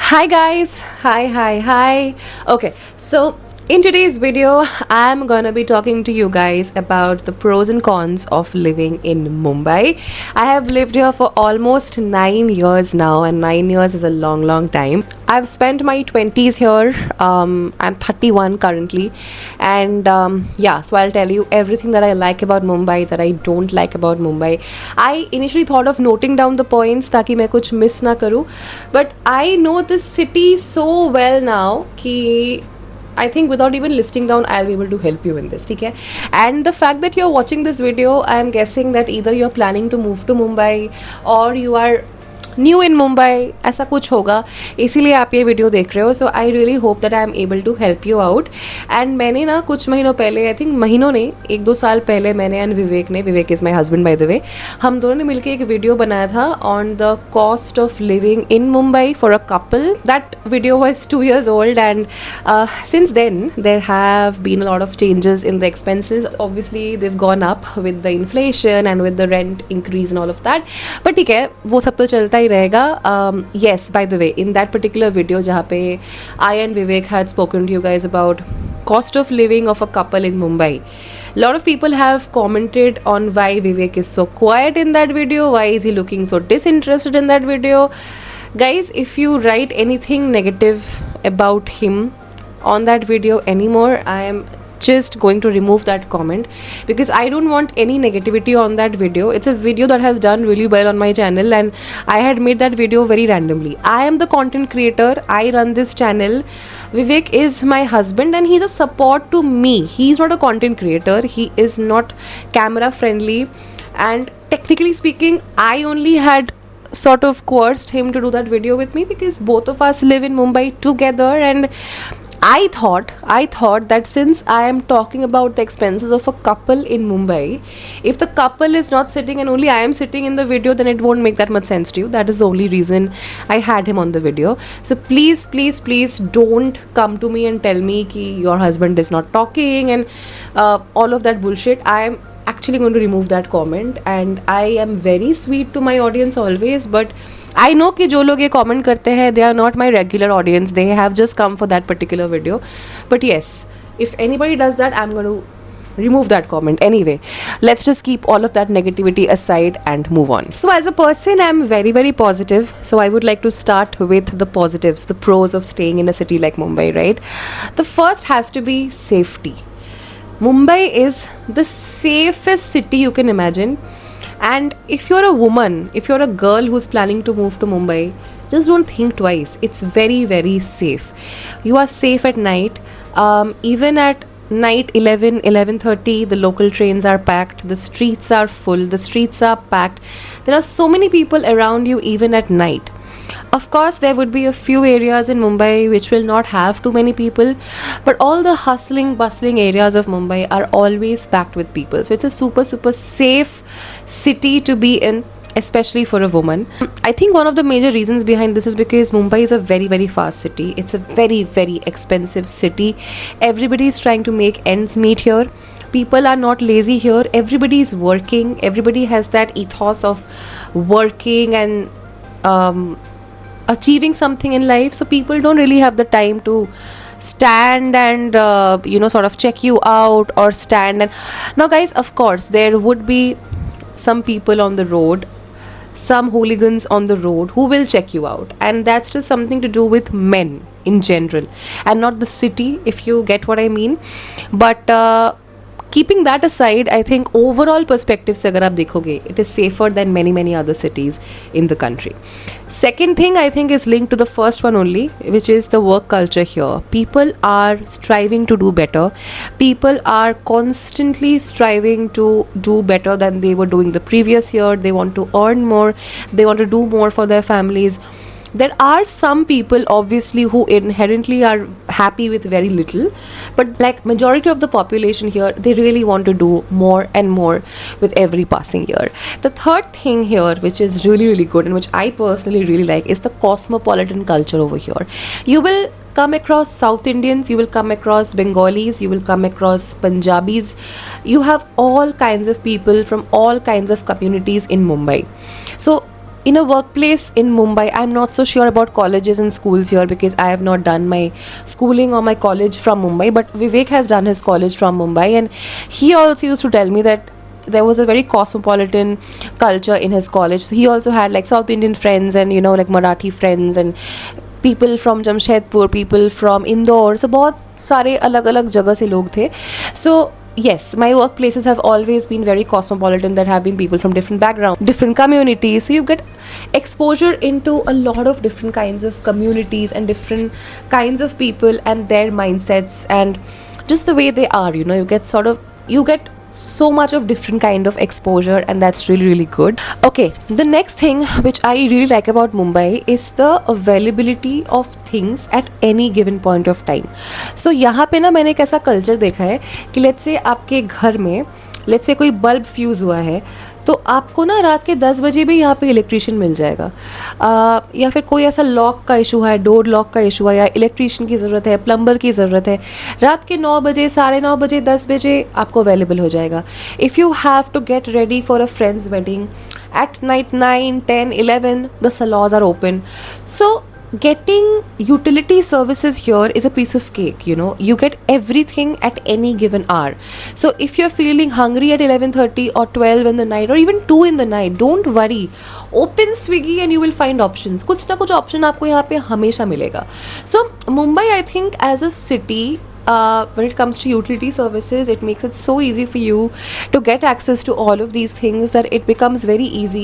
Hi guys, hi. Okay, so in today's video, I'm gonna be talking to you guys about the pros and cons of living in Mumbai. I have lived here for almost 9 years now, and 9 years is a long time. I've spent my 20s here. I'm 31 currently, and yeah, so I'll tell you everything that I like about Mumbai, that I don't like about Mumbai. I initially thought of noting down the points ताकि मैं कुछ miss ना करूँ, but I know this city so well now कि I think without even listing down, I'll be able to help you in this, okay? And the fact that you're watching this video, I'm guessing that either you're planning to move to Mumbai or you are new in Mumbai, ऐसा कुछ होगा, इसीलिए आप ये video देख रहे हो. So I really hope that I am able to help you out. And मैंने ना कुछ महीनों पहले, आई थिंक महीनों ने 1-2 साल पहले, मैंने and Vivek is my husband by the way, हम दोनों ने मिलकर एक वीडियो बनाया था on the cost of living in Mumbai for a couple. That video was 2 years old, and since then there have been a lot of changes in the expenses. Obviously they've gone up with the inflation and with the rent increase and all of that, but ठीक है, वो सब तो चलता ही रहेगा. Yes, by the way, in that particular video जहाँ पे I and Vivek had spoken to you guys about cost of living of a couple in Mumbai, a lot of people have commented on why Vivek is so quiet in that video, why is he looking so disinterested in that video. Guys, if you write anything negative about him on that video anymore, I am just going to remove that comment, because I don't want any negativity on that video. It's a video that has done really well on my channel, and I had made that video very randomly. I am the content creator, I run this channel. Vivek is my husband and he's a support to me. He's not a content creator, he is not camera friendly, and technically speaking, I only had sort of coerced him to do that video with me because both of us live in Mumbai together. And I thought that since I am talking about the expenses of a couple in Mumbai, if the couple is not sitting and only I am sitting in the video, then it won't make that much sense to you. That is the only reason I had him on the video. So please don't come to me and tell me ki your husband is not talking and all of that bullshit. I am actually going to remove that comment, and I am very sweet to my audience always, but I know कि जो लोग ये comment करते हैं, they are not my regular audience, they have just come for that particular video. But yes, if anybody does that, I'm going to remove that comment. Anyway, let's just keep all of that negativity aside and move on. So as a person, I'm very positive, so I would like to start with the positives, the pros of staying in a city like Mumbai, right? The first has to be safety. Mumbai is the safest city you can imagine. And if you're a woman, if you're a girl who's planning to move to Mumbai, just don't think twice. It's very safe. You are safe at night. Even at night 11:30, the local trains are packed, the streets are full, the streets are packed. There are so many people around you even at night. Of course, there would be a few areas in Mumbai which will not have too many people, but all the hustling, bustling areas of Mumbai are always packed with people. So it's a super safe city to be in, especially for a woman. I think one of the major reasons behind this is because Mumbai is a very fast city. It's a very expensive city. Everybody is trying to make ends meet here. People are not lazy here. Everybody is working. Everybody has that ethos of working and achieving something in life. So people don't really have the time to stand and sort of check you out or stand. And now guys, of course there would be some people on the road, some hooligans on the road who will check you out, and that's just something to do with men in general and not the city, if you get what I mean. But keeping that aside, I think overall perspective se agar aap dekhoge, it is safer than many other cities in the country. Second thing I think is linked to the first one only, which is the work culture here. People are striving to do better. People are constantly striving to do better than they were doing the previous year. They want to earn more. They want to do more for their families. There are some people obviously who inherently are happy with very little, but like majority of the population here, they really want to do more and more with every passing year. The third thing here, which is really good and which I personally really like, is the cosmopolitan culture over here. You will come across South Indians, you will come across Bengalis, you will come across Punjabis. You have all kinds of people from all kinds of communities in Mumbai. So in a workplace in Mumbai, I'm not so sure about colleges and schools here because I have not done my schooling or my college from Mumbai, but Vivek has done his college from Mumbai, and he also used to tell me that there was a very cosmopolitan culture in his college. So he also had like South Indian friends and like Marathi friends and people from Jamshedpur, people from Indore. So बहुत सारे अलग अलग जगह से लोग थे. So yes, my workplaces have always been very cosmopolitan. There have been people from different backgrounds, different communities. So you get exposure into a lot of different kinds of communities and different kinds of people and their mindsets and just the way they are. You get so much of different kind of exposure, and that's really really good. Okay, the next thing which I really like about Mumbai is the availability of things at any given point of time. So यहाँ पे ना मैंने एक ऐसा culture देखा है कि let's say आपके घर में लेट्स से कोई बल्ब फ्यूज़ हुआ है तो आपको ना रात के 10 बजे भी यहाँ पे इलेक्ट्रिशियन मिल जाएगा. या फिर कोई ऐसा लॉक का इशू है, डोर लॉक का इशू है, या इलेक्ट्रिशियन की ज़रूरत है, प्लम्बर की ज़रूरत है, रात के 9 बजे, 9:30 बजे, 10 बजे आपको अवेलेबल हो जाएगा. If you have to get ready for a friend's wedding at night 9, 10, 11, the salons are open. So getting utility services here is a piece of cake. You get everything at any given hour. So if you're feeling hungry at 11:30 or 12 in the night or even 2 in the night, don't worry, open Swiggy and you will find options. कुछ ना कुछ option आपको यहाँ पे हमेशा मिलेगा. So Mumbai, I think as a city, when it comes to utility services, it makes it so easy for you to get access to all of these things that it becomes very easy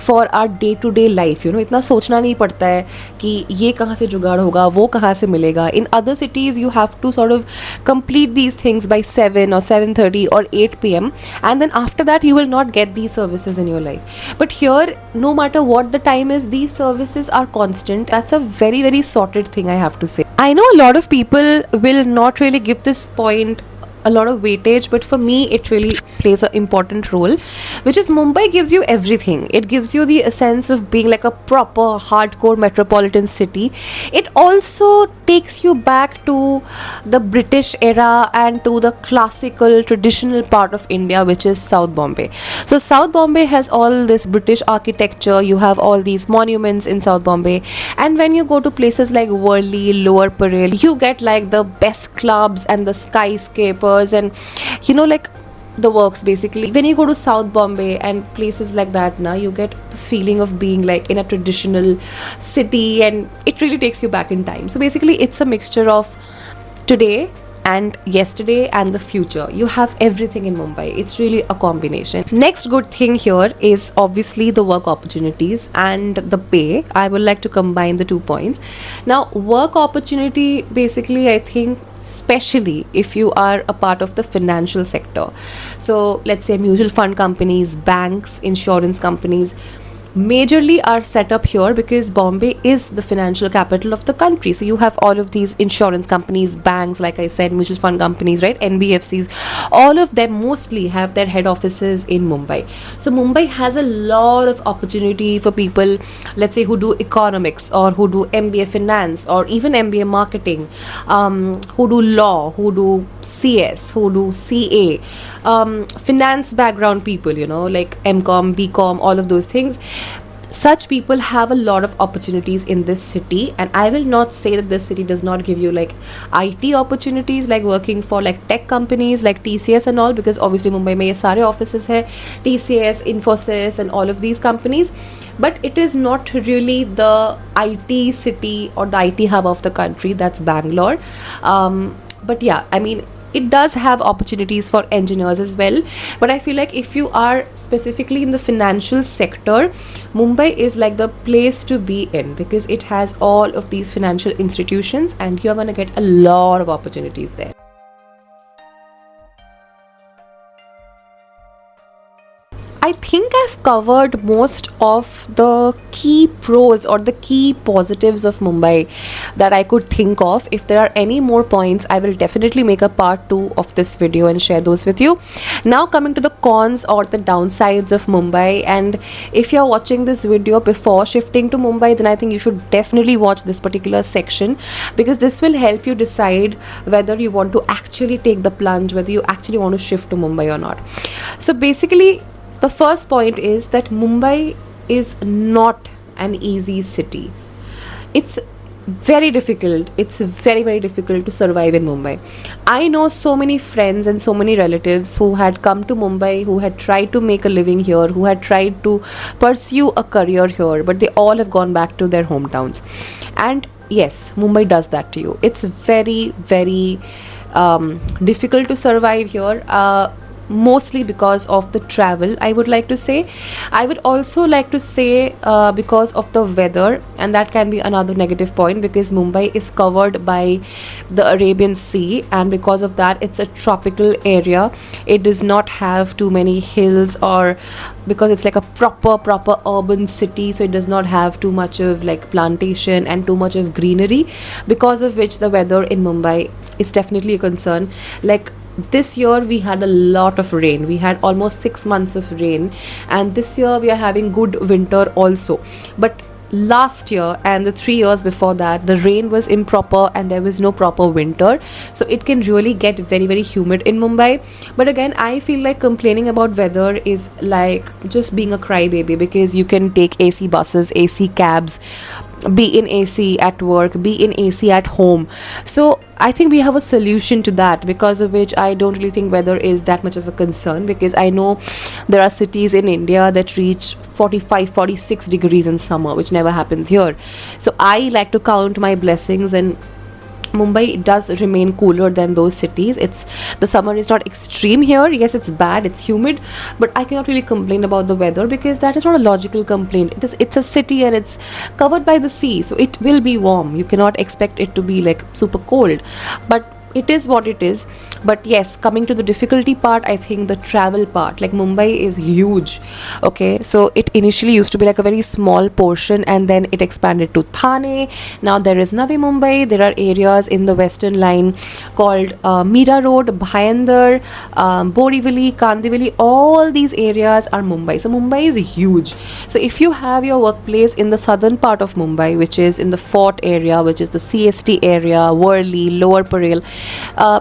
for our day to day life. इतना सोचना नहीं पड़ता है कि ये कहाँ से जुगाड़ होगा, वो कहाँ से मिलेगा. In other cities you have to sort of complete these things by 7 or 7:30 or 8 p.m. and then after that you will not get these services in your life. But here, no matter what the time is, these services are constant. That's a very very sorted thing, I have to say. I know a lot of people will not really give this point a lot of weightage, but for me it really plays an important role, which is Mumbai gives you everything. It gives you the sense of being like a proper hardcore metropolitan city. It also takes you back to the British era and to the classical traditional part of India, which is South Bombay. So South Bombay has all this British architecture. You have all these monuments in South Bombay, and when you go to places like Worli, Lower Parel, you get like the best clubs and the skyscrapers and like the works. Basically when you go to South Bombay and places like that, now you get the feeling of being like in a traditional city, and it really takes you back in time. So basically it's a mixture of today and yesterday and the future. You have everything in Mumbai. It's really a combination. Next good thing here is obviously the work opportunities and the pay. I would like to combine the 2 points. Now work opportunity, basically I think especially if you are a part of the financial sector, so let's say mutual fund companies, banks, insurance companies majorly are set up here because Bombay is the financial capital of the country. So you have all of these insurance companies, banks, like I said, mutual fund companies, right? NBFCs, all of them mostly have their head offices in Mumbai. So Mumbai has a lot of opportunity for people, let's say, who do economics or who do MBA finance or even MBA marketing, who do law, who do CS, who do CA, finance background people, like MCom, BCom, all of those things. Such people have a lot of opportunities in this city, and I will not say that this city does not give you like IT opportunities, like working for like tech companies like TCS and all, because obviously Mumbai mein ye sare offices hai, TCS, Infosys and all of these companies, but it is not really the IT city or the IT hub of the country. That's Bangalore. But yeah, I mean, it does have opportunities for engineers as well, but I feel like if you are specifically in the financial sector, Mumbai is like the place to be in because it has all of these financial institutions and you're going to get a lot of opportunities there. I think I've covered most of the key pros or the key positives of Mumbai that I could think of. If there are any more points, I will definitely make a part 2 of this video and share those with you. Now coming to the cons or the downsides of Mumbai, and if you're watching this video before shifting to Mumbai, then I think you should definitely watch this particular section because this will help you decide whether you want to actually take the plunge, whether you actually want to shift to Mumbai or not. So basically, the first point is that Mumbai is not an easy city. It's very difficult. It's very, very difficult to survive in Mumbai. I know so many friends and so many relatives who had come to Mumbai, who had tried to make a living here, who had tried to pursue a career here, but they all have gone back to their hometowns. And yes, Mumbai does that to you. It's very, very difficult to survive here. Mostly because of the travel, I would like to say. I would also like to say because of the weather, and that can be another negative point, because Mumbai is covered by the Arabian Sea, and because of that it's a tropical area. It does not have too many hills, or because it's like a proper urban city, so it does not have too much of like plantation and too much of greenery, because of which the weather in Mumbai is definitely a concern. Like this year we had a lot of rain. We had almost 6 months of rain, and this year we are having good winter also. But last year and the 3 years before that, the rain was improper and there was no proper winter, so it can really get very, very humid in Mumbai. But again, I feel like complaining about weather is like just being a crybaby, because you can take AC buses, AC cabs, be in AC at work, be in AC at home. So I think we have a solution to that, because of which I don't really think weather is that much of a concern, because I know there are cities in India that reach 45, 46 degrees in summer, which never happens here. So I like to count my blessings, and Mumbai does remain cooler than those cities. The summer is not extreme here. Yes, it's bad, it's humid, but I cannot really complain about the weather, because that is not a logical complaint. It's a city and it's covered by the sea, so it will be warm. You cannot expect it to be like super cold, but it is what it is. But yes, coming to the difficulty part, I think the travel part, like Mumbai is huge. Okay, so it initially used to be like a very small portion, and then it expanded to Thane. Now there is Navi Mumbai. There are areas in the western line called Mira Road, Bhayandar, Borivali, Kandivali. All these areas are Mumbai. So Mumbai is huge. So if you have your workplace in the southern part of Mumbai, which is in the Fort area, which is the CST area, Worli, Lower Parel,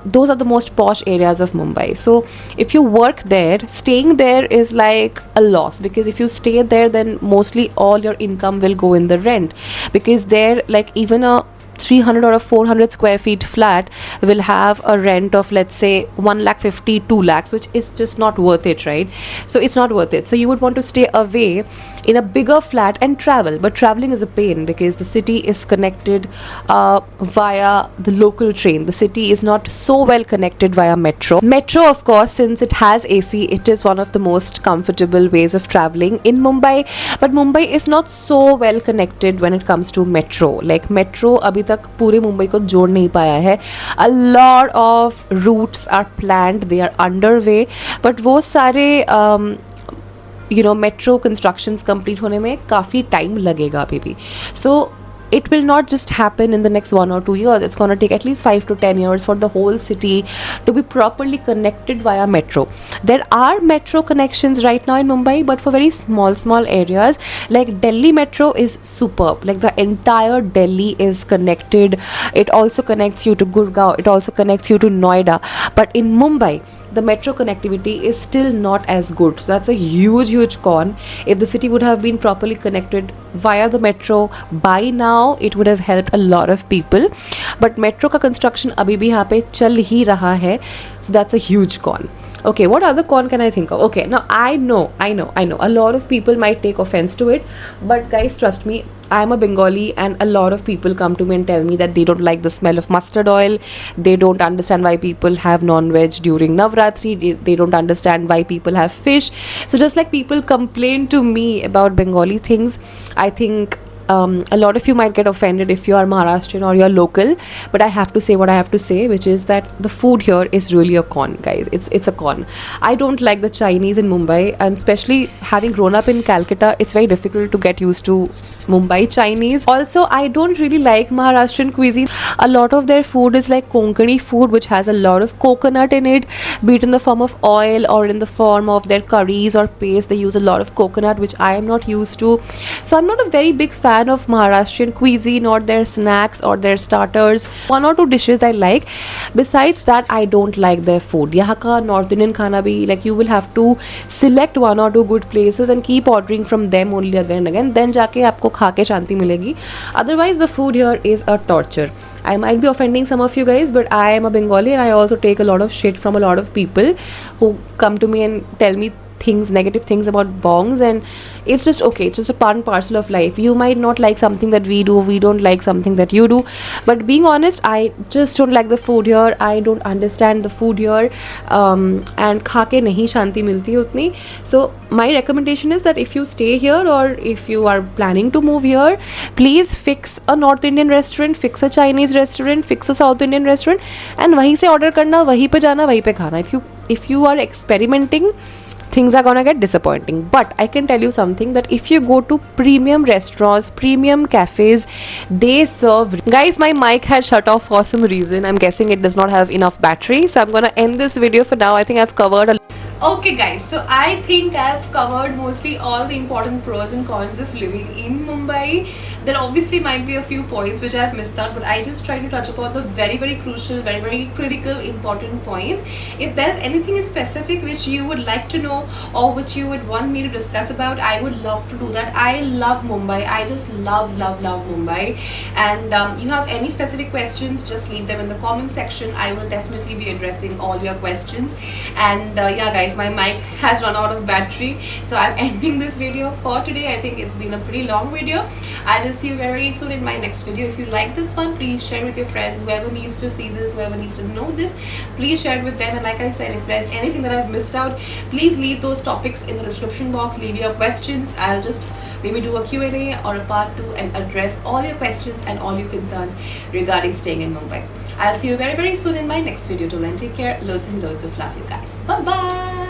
those are the most posh areas of Mumbai. So if you work there, staying there is like a loss, because if you stay there, then mostly all your income will go in the rent, because there, like, even a 300 or a 400 square feet flat will have a rent of, let's say, 1,50,000, 2 lakhs, which is just not worth it, right? So it's not worth it. So you would want to stay away in a bigger flat and travel, but traveling is a pain, because the city is connected via the local train. The city is not so well connected via metro. Of course, since it has AC, it is one of the most comfortable ways of traveling in Mumbai, but Mumbai is not so well connected when it comes to metro. Like metro abhi तक पूरे मुंबई को जोड़ नहीं पाया है. A lot of routes are planned, they are underway, but वो सारे metro constructions complete होने में काफ़ी time लगेगा अभी भी. So it will not just happen in the next 1 or 2 years. It's going to take at least 5 to 10 years for the whole city to be properly connected via metro. There are metro connections right now in Mumbai, but for very small areas. Like Delhi metro is superb. Like the entire Delhi is connected. It also connects you to Gurgaon. It also connects you to Noida. But in Mumbai, the metro connectivity is still not as good. So that's a huge con. If the city would have been properly connected via the metro by now, it would have helped a lot of people. But metro ka construction abhi bhi yahan pe chal hi raha hai. So that's a huge con. Okay, what other con can I think of? Okay, now I know. A lot of people might take offense to it. But guys, trust me, I'm a Bengali, and a lot of people come to me and tell me that they don't like the smell of mustard oil. They don't understand why people have non-veg during Navratri. They don't understand why people have fish. So just like people complain to me about Bengali things, I think a lot of you might get offended if you are Maharashtrian or you're local, but I have to say what I have to say, which is that the food here is really a con, guys. It's a con. I don't like the Chinese in Mumbai, and especially having grown up in Calcutta, it's very difficult to get used to Mumbai Chinese. Also, I don't really like Maharashtrian cuisine. A lot of their food is like Konkani food, which has a lot of coconut in it, be it in the form of oil or in the form of their curries or paste. They use a lot of coconut, which I am not used to. So I'm not a very big fan fan of Maharashtrian cuisine or their snacks or their starters. One or two dishes I like. Besides that, I don't like their food. यहाँ का North Indian खाना भी, like you will have to select one or two good places and keep ordering from them only again and again. Then जाके आपको खा के शांति मिलेगी. Otherwise, the food here is a torture. I might be offending some of you guys, but I am a Bengali and I also take a lot of shit from a lot of people who come to me and tell me things, negative things about bongs, and it's just okay. It's just a part and parcel of life. You might not like something that we do, we don't like something that you do, but being honest, I just don't like the food here. I don't understand the food here, and खा के नहीं शांति मिलती है उतनी. So my recommendation is that if you stay here or if you are planning to move here, please fix a North Indian restaurant, fix a Chinese restaurant, fix a South Indian restaurant, and वहीं से order करना, वहीं पे जाना, वहीं पे खाना. If you are experimenting, things are gonna get disappointing. But I can tell you something, that if you go to premium restaurants, premium cafes, they serve. Guys, my mic has shut off for some reason. I'm guessing it does not have enough battery, so I'm gonna end this video for now. I think I've covered Okay guys, so I think I've covered mostly all the important pros and cons of living in Mumbai. There obviously might be a few points which I've missed out, but I just try to touch upon the very, very crucial, very, very critical, important points. If there's anything in specific which you would like to know or which you would want me to discuss about, I would love to do that. I love Mumbai. I just love, love, love Mumbai. And you have any specific questions, just leave them in the comment section. I will definitely be addressing all your questions. And yeah guys, my mic has run out of battery, so I'm ending this video for today. I think it's been a pretty long video. I will see you very, very soon in my next video. If you like this one, please share with your friends. Whoever needs to see this, whoever needs to know this, please share it with them. And like I said, if there's anything that I've missed out, please leave those topics in the description box. Leave your questions. I'll just maybe do a Q&A or a part 2 and address all your questions and all your concerns regarding staying in Mumbai. I'll see you very, very soon in my next video. Till then, take care. Loads and loads of love, you guys. Bye bye.